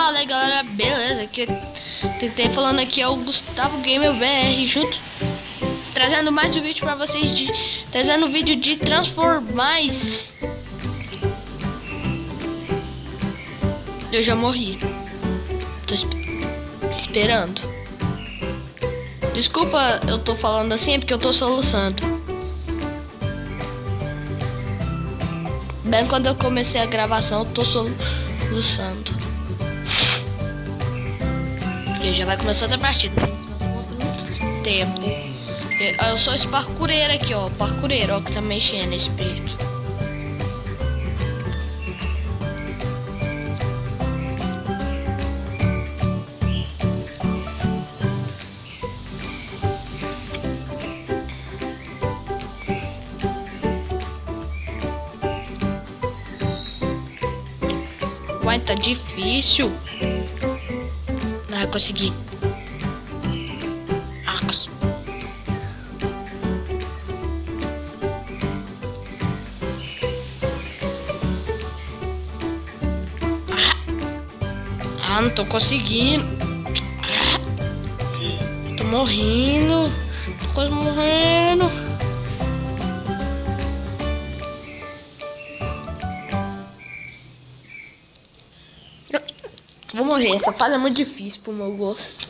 Fala aí galera, beleza? Aqui, tentei falando aqui é o Gustavo Gamer BR junto, trazendo mais um vídeo pra vocês, trazendo um vídeo de Transformice. Eu já morri, tô esperando. Desculpa, eu tô falando assim, é porque eu tô soluçando. Bem quando eu comecei a gravação, eu tô soluçando. E já vai começar outra partida. Eu tô mostrando muito tempo. Eu sou esse parkoureiro aqui, ó. Parkoureiro, ó, que tá mexendo esse espírito. Vai, tá difícil. Não vai conseguir. Não tô conseguindo. Tô morrendo. Tô quase morrendo. Vou morrer. Essa fase é muito difícil pro meu gosto.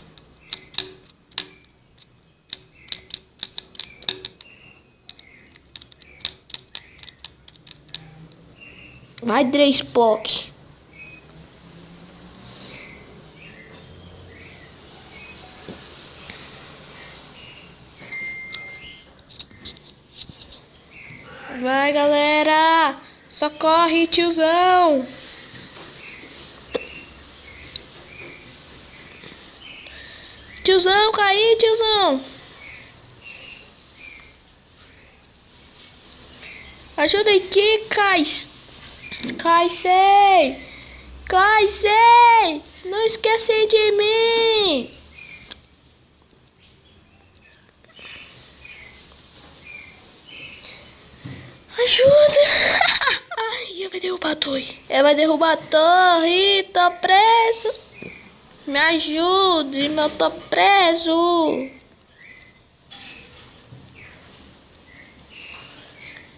Vai, Dreispock. Vai, galera. Socorre, tiozão. Tiozão, caí, tiozão. Ajuda aqui, Cais. Caicei. Caicei. Não esquece de mim. Ajuda. Ai, vai derrubar a torre. Vai derrubar a torre. Tô preso. Me ajude, eu tô preso.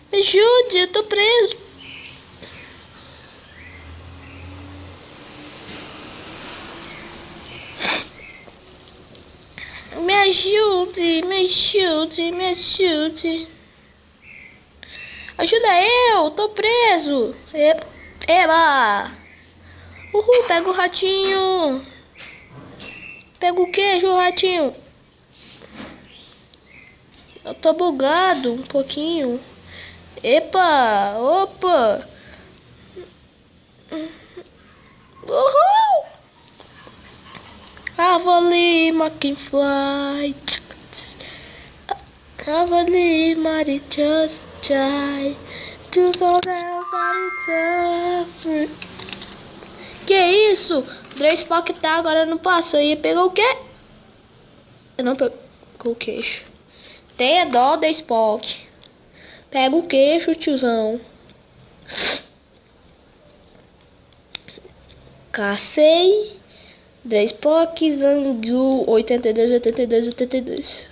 Me ajude, eu tô preso. Me ajude, me ajude, me ajude. Ajuda eu, tô preso. Eba. Uhul, pega o ratinho. Pega o queijo, ratinho. Eu tô bugado um pouquinho. Epa, opa. Uhul. Avali, making flight. Avali, mighty just die. To so que isso? Dreispock tá, agora não passou. E pegou o quê? Eu não pegou o queixo. Tenha dó, Dreispock. Pega o queixo, tiozão. Cacei. Dreispock, Zangu, 82, 82, 82.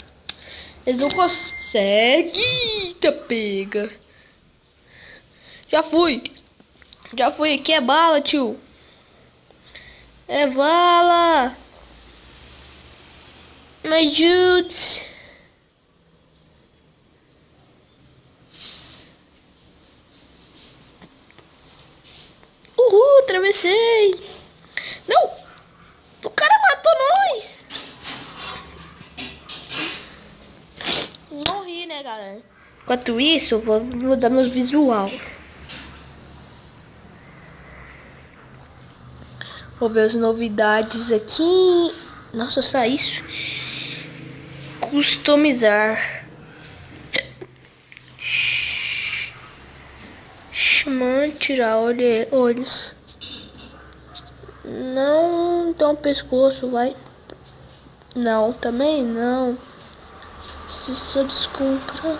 Eles não conseguem. Eita, pega. Já fui. Já fui. Aqui é bala, tio. É bala. Me ajude. Uhul, atravessei. Não. O cara matou nós. Morri, né, galera? Enquanto isso, eu vou mudar meus visual. Vou ver as novidades aqui. Nossa, só isso. Customizar. Chamar, tirar olhos. Não, então pescoço, vai. Não, também não. Se só descompra.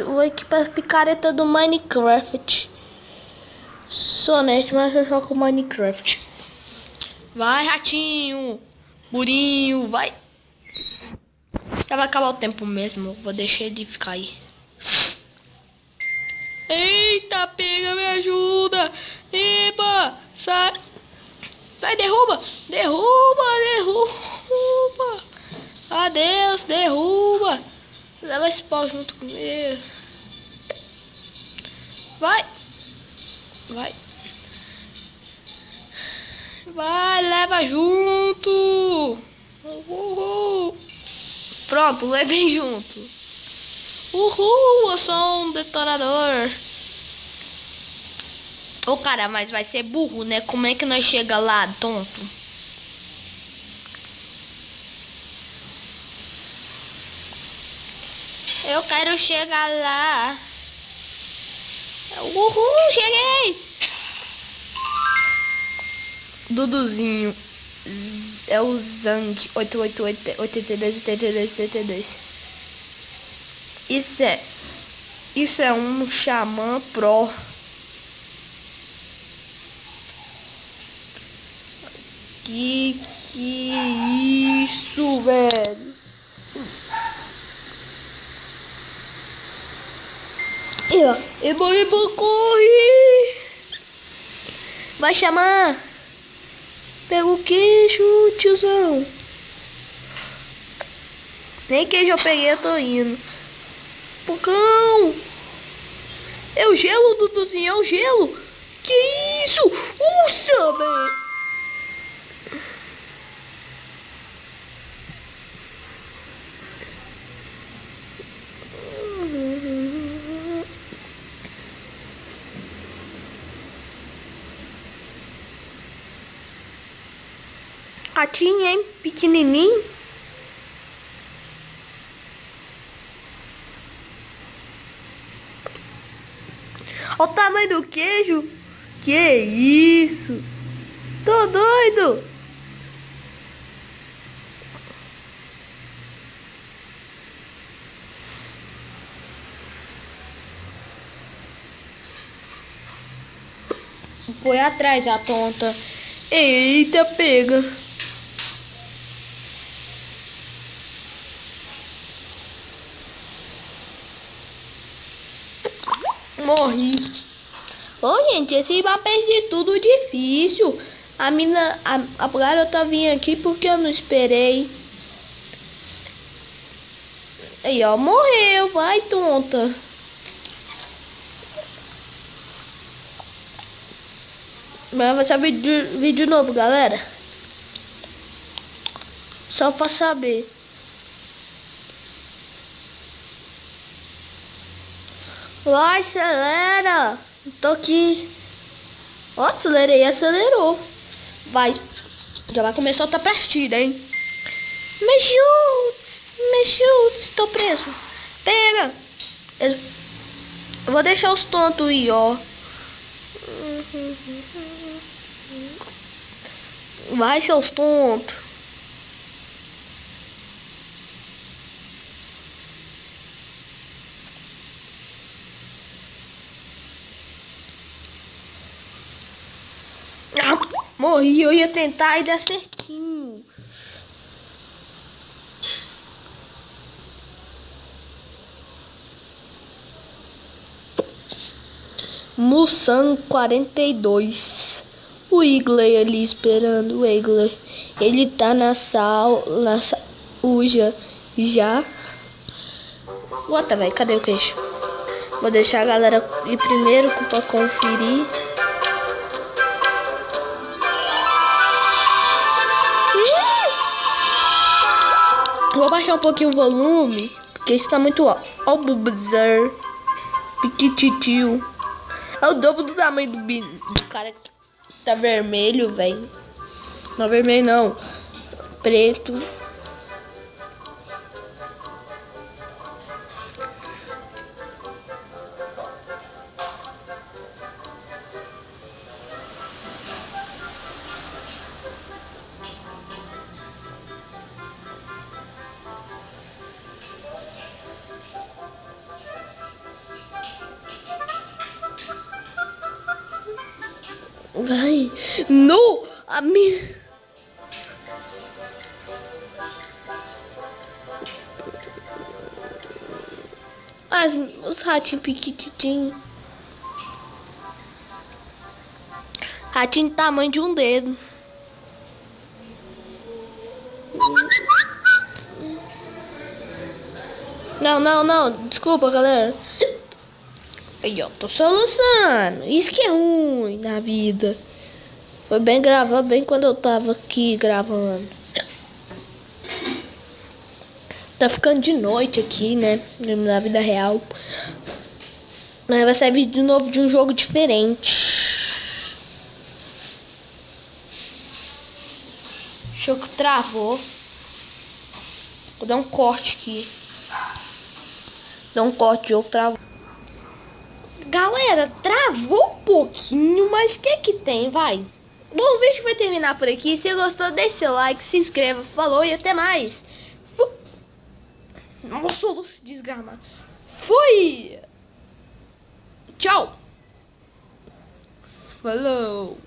Vou equipar a picareta do Minecraft. Sou honesto, mas eu jogo Minecraft. Vai, ratinho. Burinho, vai. Já vai acabar o tempo mesmo. Eu vou deixar ele ficar aí. Eita, pega, me ajuda. Epa, sai. Sai, derruba. Derruba, derruba. Adeus, derruba. Leva esse pau junto comigo. Vai. Vai. Vai, leva junto. Uhul. Pronto, levei junto. Uhul, eu sou um detonador. Ô, cara, mas vai ser burro, né? Como é que nós chega lá, tonto? Eu quero chegar lá. Uhul, cheguei! Duduzinho. É o Zang 888 82 82 82. Isso é um xamã pro. Que isso, velho? E corre! Vai chamar! Pega o queijo, tiozão. Nem queijo eu peguei, eu tô indo. Pocão! É o gelo, Duduzinho, é o gelo! Que isso? Usa, velho! Ratinho, hein? Pequenininho. Olha o tamanho do queijo. Que isso? Tô doido. Foi atrás a tonta. Eita, pega. Morri. Ô, gente, esse mapa é de tudo difícil. A garota vinha aqui porque eu não esperei. Aí, ó, morreu. Vai, tonta. Mas vai ser vídeo novo, galera. Só pra saber. Vai, acelera. Tô aqui. Ó, acelerei, acelerou. Vai. Já vai começar outra partida, hein? Me chutes. Tô preso. Pega. Eu vou deixar os tontos aí, ó. Vai, seus tontos. Ah, morri, eu ia tentar e dar certinho. Mussan 42. O Igley ali esperando o Igley. Ele tá na sala uja já. Bota, velho, cadê o queixo? Vou deixar a galera ir primeiro pra conferir. Vou baixar um pouquinho o volume, porque isso tá muito alto. Ó o Bubzer. Piquititio. É o dobro do tamanho do cara que tá vermelho, velho. Não é vermelho, não. Preto. Vai. No! A minha... Os ratinhos piquititinhos. Ratinho do tamanho de um dedo. Não, não, não. Desculpa, galera. Aí, ó. Tô solucionando. Isso que é ruim na vida. Foi bem gravar, bem quando eu tava aqui gravando. Tá ficando de noite aqui, né? Na vida real. Mas vai sair vídeo de novo de um jogo diferente. O jogo travou. Vou dar um corte aqui. Dá um corte, o jogo travou. Galera, travou um pouquinho, mas o que tem, vai? Bom, o vídeo vai terminar por aqui. Se gostou, deixe seu like, se inscreva. Falou e até mais. Nossa, desgrama. Fui! Tchau! Falou!